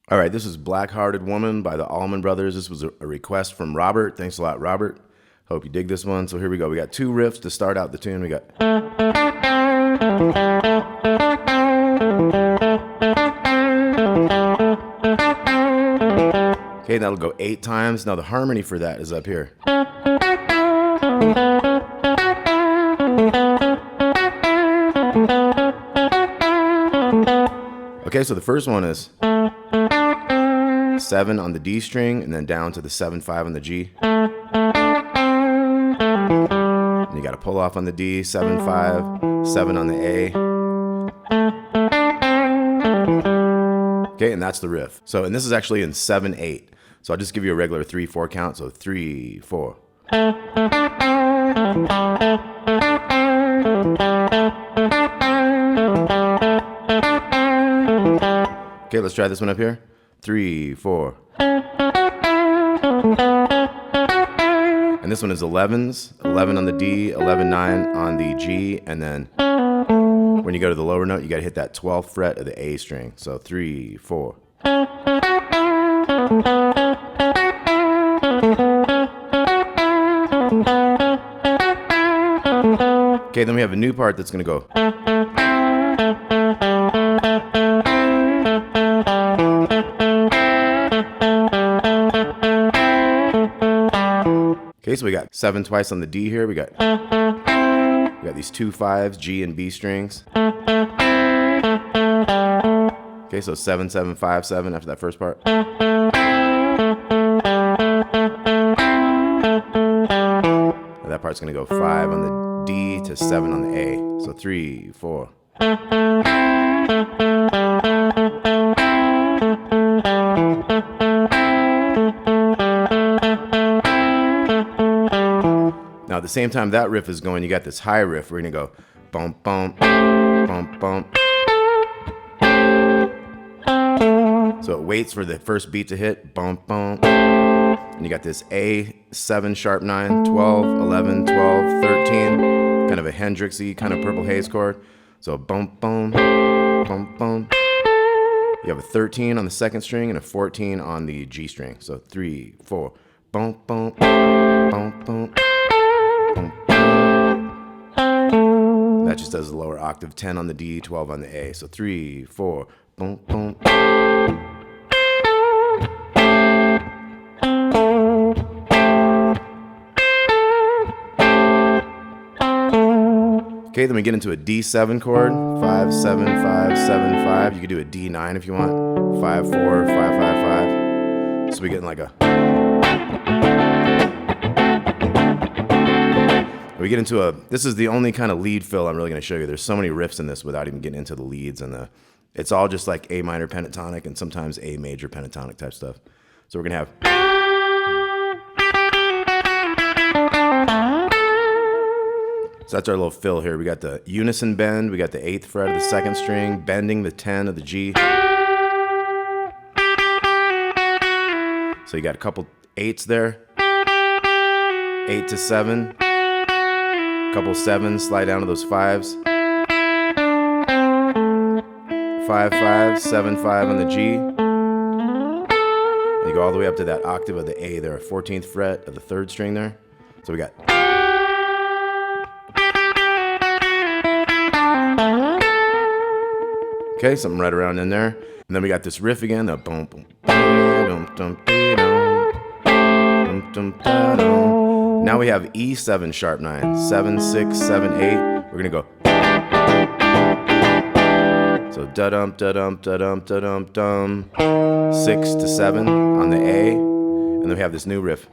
All right, this is Black Hearted Woman by the Allman Brothers. This was a request from Robert. Thanks a lot, Robert. Hope you dig this one. So here we go. We got two riffs to start out the tune. We got... Okay, that'll go 8 times. Now the harmony for that is up here. Okay, so the first one is 7 on the D string and then down to the 7/5 on the G. And you got to pull off on the D, 7/5, 7 on the A. Okay, and that's the riff. So, and this is actually in 7/8. So I'll just give you a regular 3/4 count. So 3, 4. Okay, let's try this one up here. 3, 4. And this one is 11s. 11 on the D, 11/9 on the G, and then when you go to the lower note, you got to hit that 12th fret of the A string. So 3, 4. Okay, then we have a new part that's going to go. Okay, so we got 7 twice on the D here. We got these 2 5s, G and B strings. Okay, so 7, 7, 5, 7 after that first part. And that part's gonna go 5 on the D to 7 on the A. So 3, 4. Now, at the same time that riff is going, you got this high riff. We're gonna go bump, bump, bump, bump. So it waits for the first beat to hit, bump, bump. And you got this A7 sharp 9, 12, 11, 12, 13. Kind of a Hendrixy, kind of Purple Haze chord. So bump, bump, bump, bump. You have a 13 on the second string and a 14 on the G string. So 3, 4, bump, bump, bump, bump. That just does the lower octave, 10 on the D, 12 on the A. So 3, 4, boom, boom. Okay, then we get into a D7 chord, 5, 7, 5, 7, 5. You could do a D9 if you want, 5, 4, 5, 5, 5. So we get in like a... We get into this is the only kind of lead fill I'm really going to show you. There's so many riffs in this without even getting into the leads, and it's all just like A minor pentatonic and sometimes A major pentatonic type stuff. So we're going to have... So that's our little fill here. We got the unison bend, we got the 8th fret of the 2nd string, bending the 10 of the G. So you got a couple 8s there, 8 to 7. Couple 7s, slide down to those 5s. 5, 5, 7, 5 on the G. And you go all the way up to that octave of the A there, 14th fret of the 3rd string there. So we got... Okay, something right around in there. And then we got this riff again, the boom, boom, boom, boom, boom, boom, boom. Now we have E7 sharp 9, 7, 6, 7, 8. We're gonna go. So da-dum, da-dum, da-dum, da-dum, dum. 6 to 7 on the A. And then we have this new riff.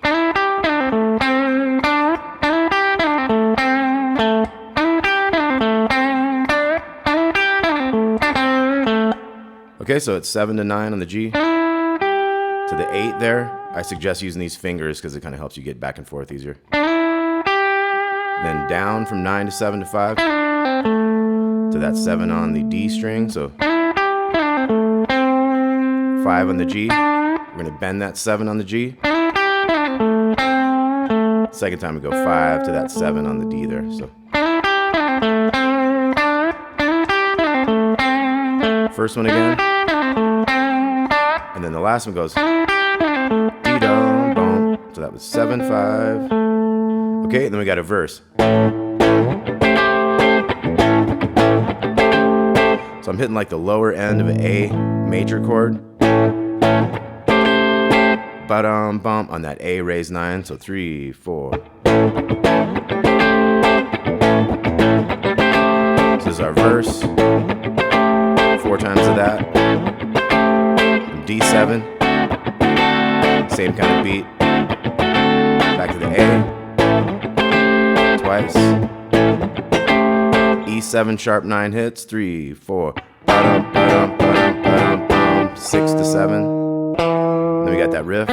Okay, so it's 7 to 9 on the G. To the 8 there. I suggest using these fingers because it kind of helps you get back and forth easier. Then down from 9 to 7 to 5 to that 7 on the D string. So 5 on the G. We're going to bend that 7 on the G. Second time we go 5 to that 7 on the D there. So first one again. And then the last one goes dee-dum, bum. So that was 7/5. Okay, and then we got a verse. So I'm hitting like the lower end of an A major chord. Ba-dum, bum on that A raised 9. So 3, 4. So this is our verse. 4 times of that. D7. Same kind of beat. Back to the A. Twice. E7 sharp 9 hits. 3, 4. Ba-dum, ba-dum, ba-dum, ba-dum, bum. 6 to 7. Then we got that riff.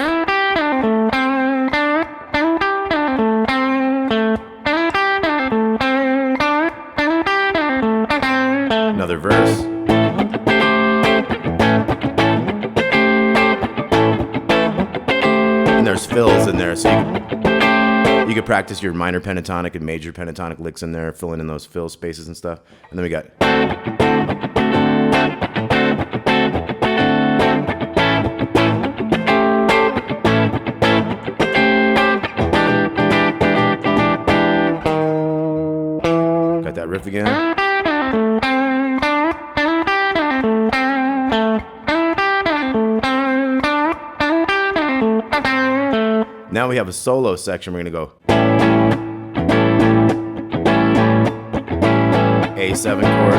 Another verse. And there's fills in there, so you could practice your minor pentatonic and major pentatonic licks in there, filling in those fill spaces and stuff. And then we got that riff again. Now we have a solo section. We're going to go A7 chord.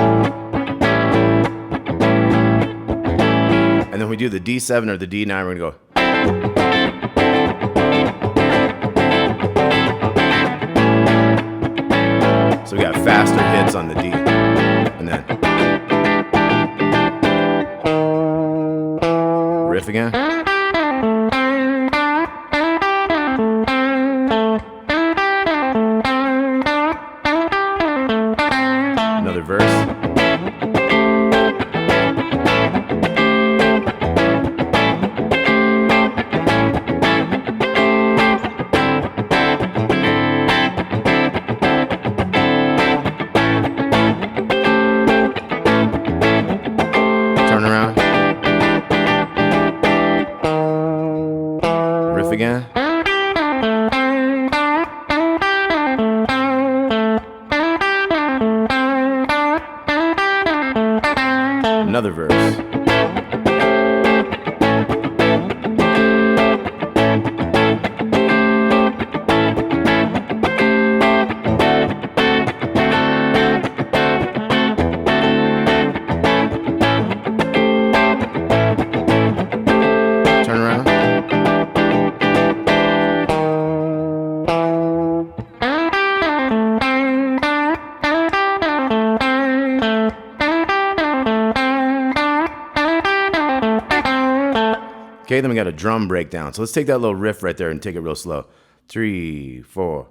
And then we do the D7 or the D9. We're going to go. So we got faster hits on the D. And then riff again. Another verse. Again. Another verse. Turn around. Okay, then we got a drum breakdown. So let's take that little riff right there and take it real slow. 3, 4.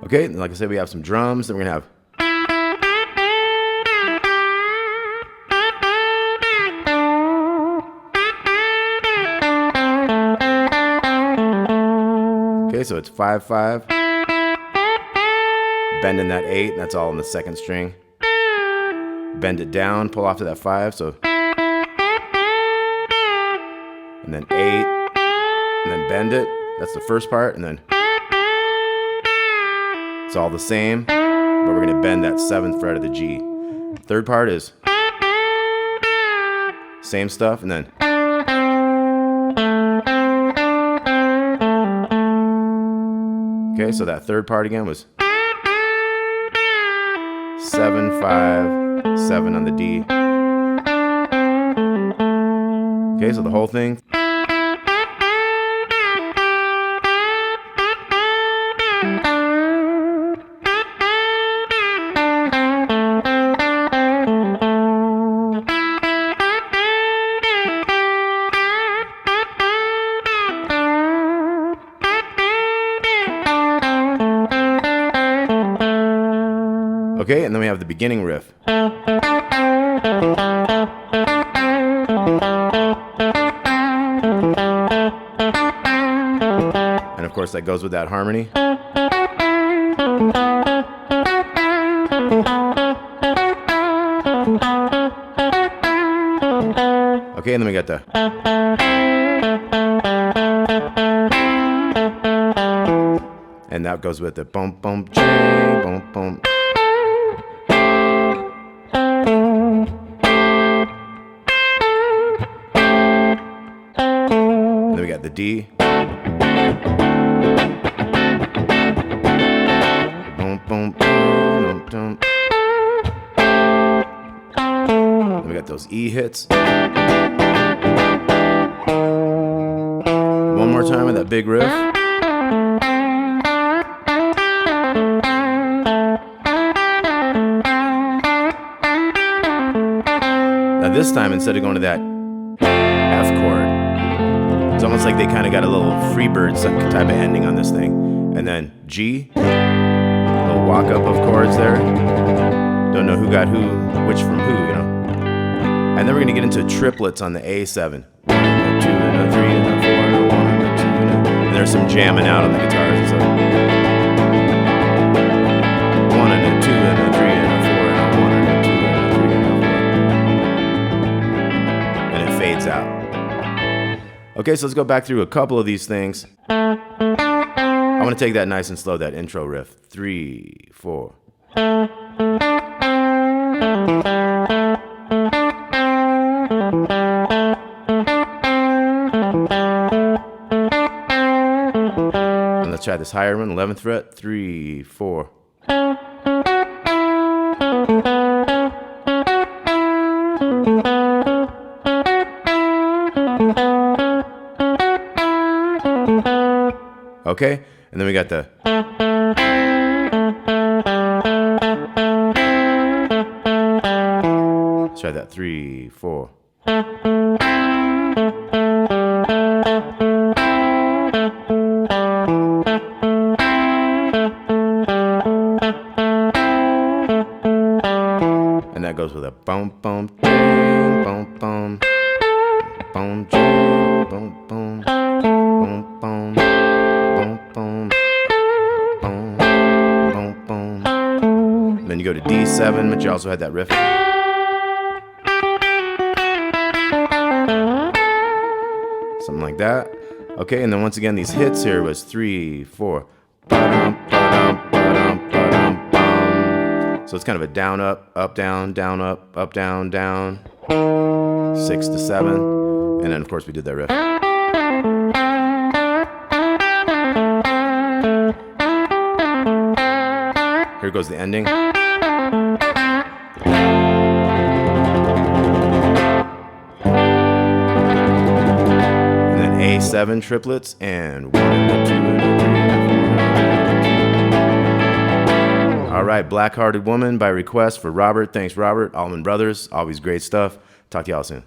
Okay, and like I said, we have some drums. Then we're gonna have okay, so it's 5/5. Bending that 8, that's all in the second string. Bend it down, pull off to that 5, so. And then 8, and then bend it. That's the first part, and then it's all the same, but we're gonna bend that 7th fret of the G. Third part is same stuff, and then. Okay, so that third part again was 7, 5, 7 on the D. Okay, so the whole thing. Okay, and then we have the beginning riff. course, that goes with that harmony. Okay, and then we got the. And that goes with the bump, bump, ching, bump, bump. And then we got the D. Bump, bump, bump, bump. Then we got those E hits. One more time with that big riff. Now this time, instead of going to that F chord, it's almost like they kind of got a little Freebird type of ending on this thing. And then G, a little walk up of chords there. Don't know who got who, which from who, you know. And then we're gonna get into triplets on the A7. 1 and a 2 and a 3 and a 4 and a 1 and a 2 and a... And there's some jamming out on the guitars and stuff. 1 and a 2 and a 3 and a 4 and a 1 and a 2 and a 3 and a 4. And it fades out. Okay, so let's go back through a couple of these things. I want to take that nice and slow, that intro riff. 3, 4. And let's try this higher one, 11th fret. 3, 4. Okay, and then we got the. Let's try that. 3, 4. And that goes with a bump, bump, ding, bump, bump, bump, ding, bump, bump, bump, bump. Then you go to D7, but you also had that riff. Something like that. Okay, and then once again, these hits here was 3, 4. Ba-dum, ba-dum, ba-dum, ba-dum, bum. So it's kind of a down, up, down, up, down, down. 6 to 7. And then, of course, we did that riff. Here goes the ending. And then A7 triplets and 1 and 2 and 3 and 4. All right, Black Hearted Woman by request for Robert. Thanks, Robert. Allman Brothers, always great stuff. Talk to y'all soon.